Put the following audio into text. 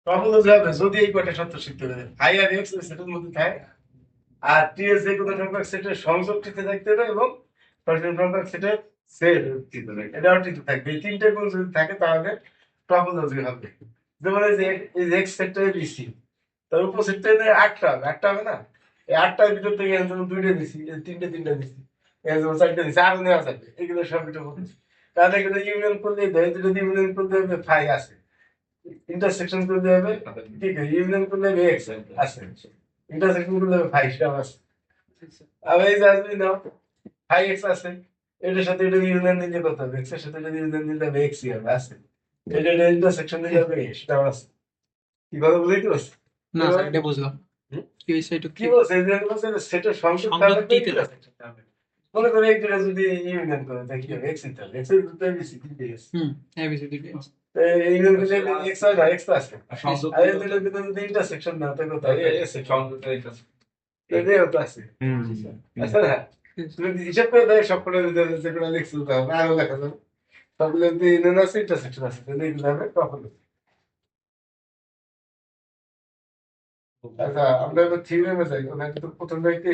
Topology হবে যদি এই কয়টা শর্ত শিখতে পারে। আই আর এক্স ওই সেটের মধ্যে থাকে, আর টি এস যে কোনো সংখ্যক সেটের সংযোগটিতে থাকতে হবে, এবং সঠিক সংখ্যক সেটের সেট এটাও ঠিক থাকবে। এই তিনটে গুণ যদি থাকে তাহলে টপোলজি হবে। যেমন এই যে এক্স সেটটা এবিসি, তার উপসেটটা আটটা হবে, আটটা হবে না? এই আটটার ভিতর থেকে এখানে যেমন দুইটা দিছি, এই তিনটা দিছি, এখানে যেমন চারটা দিছি, আরো নেওয়া যাবে, এগুলো সব এটা বলছি। তাহলে এগুলো ইউনিয়ন করলে ধরে দুটো ইউনিয়ন করলে হবে ফাই আছে, ইন্টারসেকশন করলে হবে ঠিক আছে, ইউনিয়ন করলে হবে এক্স আছে, ইন্টারসেকশন করলে হবে ফাই সব আছে। আবার এই যে আসবি নাও, ফাই এক্স আছে, এটার সাথে এটা ইউনিয়ন নিলে কত হবে, এক্স এর সাথে এটা ইউনিয়ন নিলে হবে এক্সই হবে আছে, এটা ইন্টারসেকশন নিলে হবে সেটাও আছে। কি কথা বুঝাইতে পারছি? না স্যার, এটা বুঝলাম। কি হয়েছে একটু কি বলছে এই যে বলছে সেটের সংযোগ তাহলে তো সংযুক্তিতে intersection হবে। মনে করে এই দুটো যদি ইউনিয়ন করে তাহলে কি হবে, এক্স ইন্টার এক্স এর দুটো এবিসি তিনটে এক্স, এবিসিডি ইউনিয়ন করলে এক্স হয় না, এক্স তো আছে, আর এই দুটোর ভিতরে যদি ইন্টারসেকশন না থাকে কত হবে, এটাও তো আছে। আচ্ছা না, তুমি হিসাব করে দেখো সবকটার ভিতরে যেগুলো লিখছো তো হবে, আরো দেখা যাবে সবগুলো যদি ইউনিয়ন আছে ইন্টারসেকশন আছে তাহলে এগুলো হবে টপোলজি। আচ্ছা আমরা এবার থিওরেমে যাই, ওখানে কিন্তু প্রথমে একটা